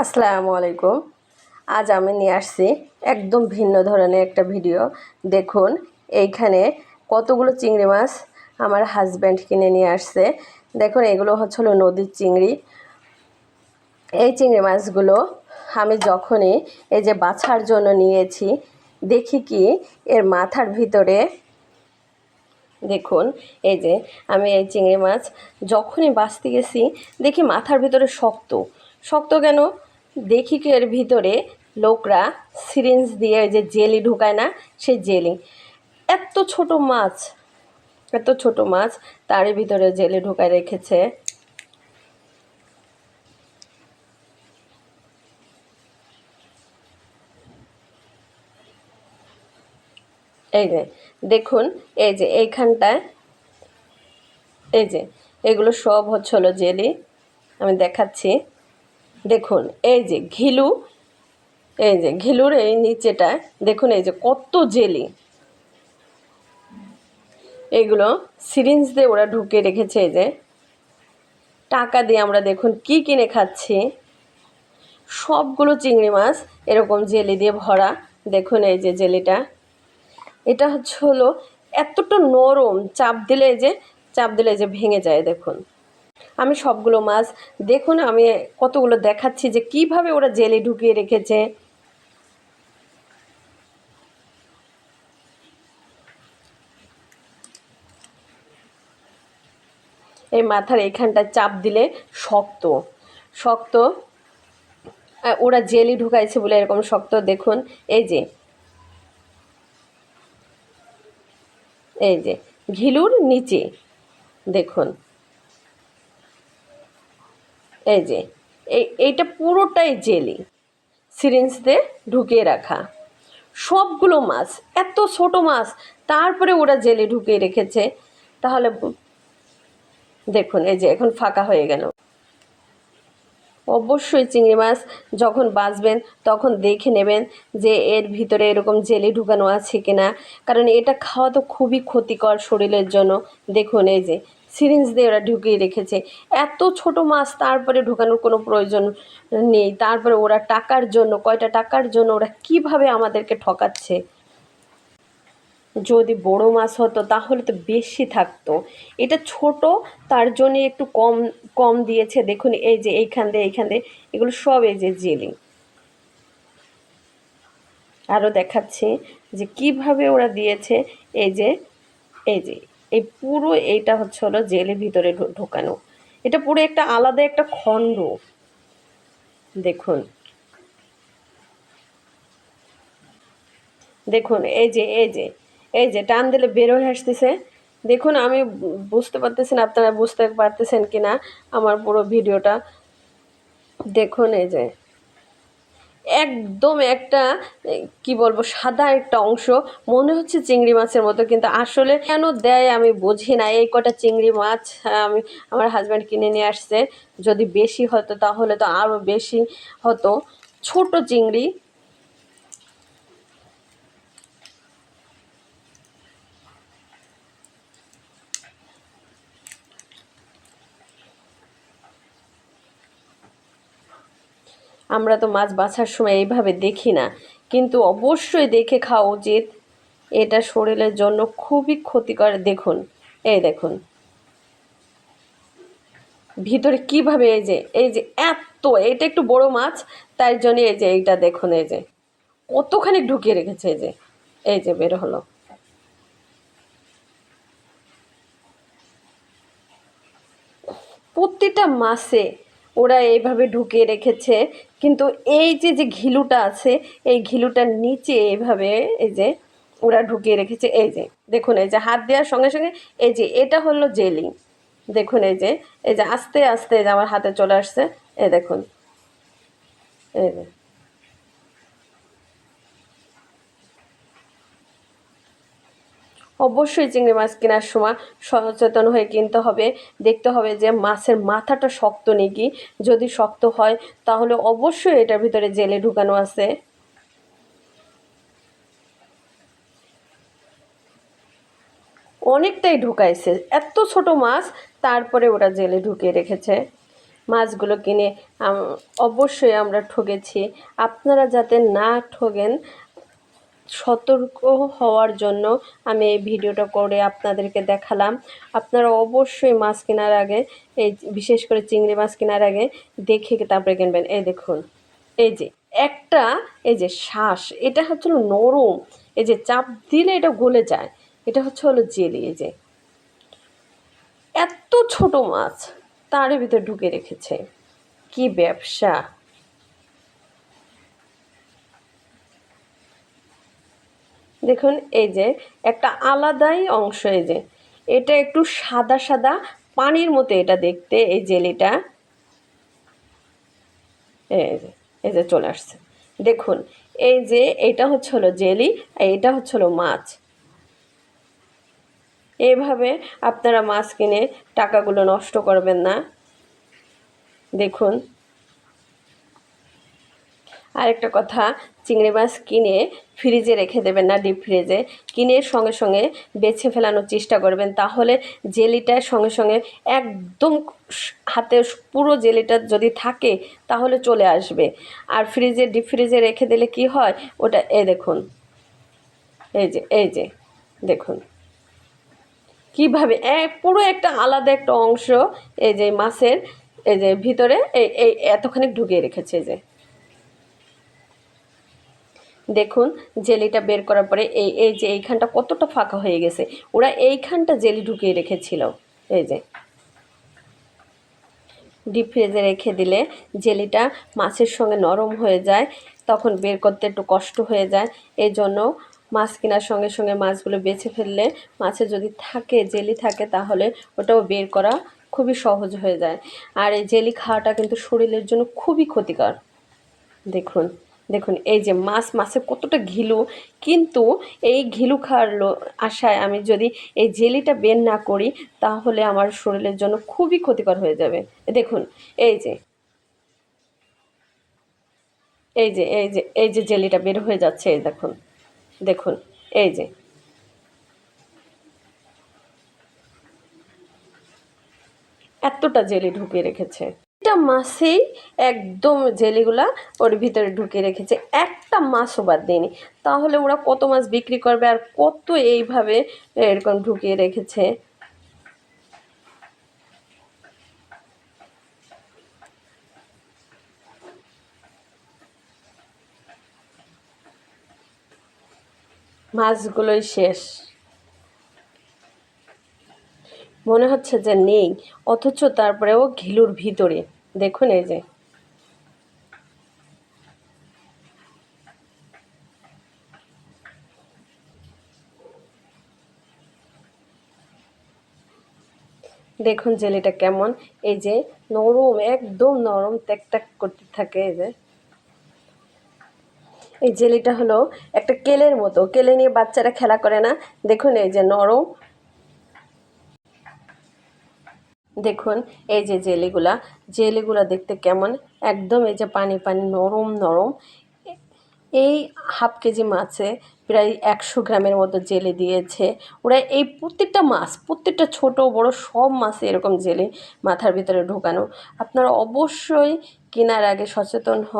আসসালামু আলাইকুম। আজ আমি নিয়ে আসছি একদম ভিন্ন ধরনের একটা ভিডিও। দেখুন এইখানে কতগুলো চিংড়ি মাছ আমার হাজব্যান্ড কিনে নিয়ে আসছে। দেখুন এগুলো হলো নদীর চিংড়ি। এই চিংড়ি মাছগুলো আমি যখনই এই যে বাছার জন্য নিয়েছি, দেখি কি এর মাথার ভিতরে দেখুন এই যে আমি এই চিংড়ি মাছ যখনই বাছতে গেছি দেখি মাথার ভিতরে শক্ত শক্ত কেন, দেখি কি এর ভিতরে লোকরা সিরিঞ্জ দিয়ে যে জেলি ঢুকায় না, সেই জেলি। এত ছোট মাছ, এত ছোট মাছ তারই ভিতরে জেলি ঢুকায় রেখেছে। এই যে দেখুন, এই যে এইখানটায় এই যে এগুলো সব হলো জেলি। আমি দেখাচ্ছি, দেখুন এই যে ঘিলু, এই যে ঘিলুর এই নিচেটা দেখুন, এই যে কত জেলি। এগুলো সিরিঞ্জ দিয়ে ওরা ঢুকিয়ে রেখেছে। এই যে টাকা দিয়ে আমরা দেখুন কি কিনে খাচ্ছি। সবগুলো চিংড়ি মাছ এরকম জেলি দিয়ে ভরা। দেখুন এই যে জেলিটা, এটা হলো এতটা নরম, চাপ দিলে যে ভেঙে যায়। দেখুন আমি সবগুলো মাছ দেখুন, আমি কতগুলো দেখাচ্ছি যে কিভাবে ওরা জেলি ঢুকিয়ে রেখেছে। এই মাথার এইখানটা চাপ দিলে শক্ত শক্ত, ওরা জেলি ঢুকাইছে বলে এরকম শক্ত। দেখুন এই যে এই যে ঘিলুর নিচে দেখুন, এই যে এইটা পুরোটাই জেলি, সিরিঞ্জ দিয়ে ঢুকিয়ে রাখা। সবগুলো মাছ এত ছোট মাছ, তারপরে ওরা জেলি ঢুকিয়ে রেখেছে। তাহলে দেখুন এই যে এখন ফাঁকা হয়ে গেল। অবশ্যই চিংড়ি মাছ যখন বাছবেন তখন দেখে নেবেন যে এর ভিতরে এরকম জেলি ঢুকানো আছে কিনা, কারণ এটা খাওয়া তো খুবই ক্ষতিকর শরীরের জন্য। দেখুন এই যে সিরিঞ্জ দিয়ে ওরা ঢুকিয়ে রেখেছে। এত ছোট মাছ তারপরে ঢোকানোর কোনো প্রয়োজন নেই। তারপরে ওরা টাকার জন্য, কয়টা টাকার জন্য ওরা কিভাবে আমাদেরকে ঠকাচ্ছে। যদি বড় মাছ হতো তাহলে তো বেশি থাকতো। এটা ছোট, তার জন্য একটু কম কম দিয়েছে। দেখুন এই যে এইখান দিয়ে এগুলো সব এই যে জেলি। আরও দেখাচ্ছি যে কিভাবে ওরা দিয়েছে। এই যে এই যে এই পুরো এইটা হলো জেলের ভিতরে ঢোকানো। এটা পুরো একটা আলাদা একটা খণ্ড। দেখুন দেখুন এই যে টান দিলে বের হয়ে আসতেছে। দেখুন আমি বুঝতে পারতেছেন, আপনারা বুঝতে পারতেছেন কিনা আমার পুরো ভিডিওটা দেখুন। এই যে একদম একটা কি বলবো, সাদা একটা অংশ মনে হচ্ছে চিংড়ি মাছের মতো, কিন্তু আসলে কেন দেয় আমি বুঝি না। এই কটা চিংড়ি মাছ আমি আমার হাজব্যান্ড কিনে নিয়ে আসছে। যদি বেশি হতো তাহলে তো আরও বেশি হতো। ছোট চিংড়ি। আমরা তো মাছ বাছার সময় এইভাবে দেখি না, কিন্তু অবশ্যই দেখে খাওয়া উচিত। এটা শরীরের জন্য খুবই ক্ষতিকর। দেখুন এই দেখুন ভিতরে কিভাবে, এই যে এটা একটু বড় মাছ, তাই জন্য এই যে এইটা দেখুন, এই যে কতখানি ঢুকিয়ে রেখেছে। এই যে বের হলো। প্রতিটা মাছে ওরা এইভাবে ঢুকিয়ে রেখেছে। কিন্তু এই যে যে ঘিলুটা আছে, এই ঘিলুটার নিচে এইভাবে এই যে ওরা ঢুকিয়ে রেখেছে। এই যে দেখুন, এই যে হাত দেওয়ার সঙ্গে সঙ্গে এই যে এটা হলো জেলি। দেখুন এই যে আস্তে আস্তে যে আমার হাতে চলে আসছে। এই দেখুন এই যে অবশ্যই চিংড়ি মাছ কেনার সময় সচেতন হয়ে কিনতে হবে। দেখতে হবে যে মাছের মাথাটা শক্ত নাকি। যদি শক্ত হয় তাহলে অবশ্যই এটার ভিতরে জেলে ঢুকানো আছে। অনেকটাই ঢুকাইছে, এত ছোট মাছ তারপরে ওরা জেলে ঢুকিয়ে রেখেছে। মাছগুলো কিনে অবশ্যই আমরা ঠকেছি। আপনারা যাতে না ঠকেন সতর্ক হওয়ার জন্য আমি এই ভিডিওটা করে আপনাদেরকে দেখালাম। আপনারা অবশ্যই মাছ কেনার আগে, এই বিশেষ করে চিংড়ি মাছ কেনার আগে দেখে তারপরে কিনবেন। এই দেখুন, এই যে একটা, এই যে শ্বাস, এটা হচ্ছে হলো নরম, এই যে চাপ দিলে এটা গলে যায়, এটা হচ্ছে হলো জেলি। এই যে এত ছোট মাছ তার ভিতরে ঢুকে রেখেছে, কি ব্যবসা! দেখুন এই যে একটা আলাদাই অংশ, এই যে এটা একটু সাদা সাদা পানির মতো এটা দেখতে, এই জেলিটা। এই যে চলে আসছে, দেখুন এই যে এটা হচ্ছে হলো জেলি, আর এটা হচ্ছে হলো মাছ। এইভাবে আপনারা মাছ কিনে টাকাগুলো নষ্ট করবেন না। দেখুন আরেকটা কথা, চিংড়ি মাছ কিনে ফ্রিজে রেখে দেবেন না, ডিপ ফ্রিজে। কিনে সঙ্গে সঙ্গে বেছে ফেলানোর চেষ্টা করবেন, তাহলে জেলিটার সঙ্গে সঙ্গে একদম হাতে পুরো জেলিটা যদি থাকে তাহলে চলে আসবে। আর ফ্রিজে, ডিপ ফ্রিজে রেখে দিলে কি হয়, ওটা এই দেখুন, এই যে দেখুন কীভাবে পুরো একটা আলাদা একটা অংশ এই যে মাছের এই যে ভিতরে এই এই এতখানি ঢুকিয়ে রেখেছে। যে দেখুন জেলিটা বের করার পরে এই এই যে এইখানটা কতটা ফাঁকা হয়ে গেছে, ওরা এইখানটা জেলি ঢুকিয়ে রেখেছিল। এই যে ডিপ ফ্রিজে রেখে দিলে জেলিটা মাছের সঙ্গে নরম হয়ে যায়, তখন বের করতে একটু কষ্ট হয়ে যায়। এই জন্য মাছ কেনার সঙ্গে সঙ্গে মাছগুলো বেছে ফেললে, মাছে যদি থাকে জেলি থাকে তাহলে ওটাও বের করা খুবই সহজ হয়ে যায়। আর এই জেলি খাওয়াটা কিন্তু শরীরের জন্য খুবই ক্ষতিকর। দেখুন, দেখুন এই যে মাছে কতটা ঘিলু, কিন্তু এই ঘিলু খাওয়ার আশায় আমি যদি এই জেলিটা বের না করি তাহলে আমার শরীরের জন্য খুবই ক্ষতিকর হয়ে যাবে। দেখুন এই যে এই যে জেলিটা বের হয়ে যাচ্ছে, এই দেখুন, দেখুন এই যে এতটা জেলি ঢুকিয়ে রেখেছে। এটা মাছেই একদম জেলিগুলা ওর ভিতরে ঢুকিয়ে রেখেছে, একটা মাছও বাদ দেয়নি। তাহলে ওরা কত মাছ বিক্রি করবে, আর কত এইভাবে এরকম ঢুকিয়ে রেখেছে। মাছগুলোই শেষ, মনে হচ্ছে যে নেই, অথচ তারপরেও ঘিলুর ভিতরে দেখুন এই যে দেখুন জেলিটা কেমন, এই যে নরম, একদম নরম, ট্যাক ট্যাক করতে থাকে। এই যে এই জেলিটা হলো একটা কেলের মতো, কেলে নিয়ে বাচ্চারা খেলা করে না, দেখুন এই যে নরম। দেখুন এই যে জেলিগুলা দেখতে কেমন, একদম এই যে পানি পানি, নরম নরম। এই হাফ কেজি মাছে প্রায় 100 গ্রামের মতো জেলি দিয়েছে ওরা। এই প্রত্যেকটা ছোট বড় সব মাছে এরকম জেলি মাথার ভিতরে ঢোকানো। আপনারা অবশ্যই কেনার আগে সচেতন হন।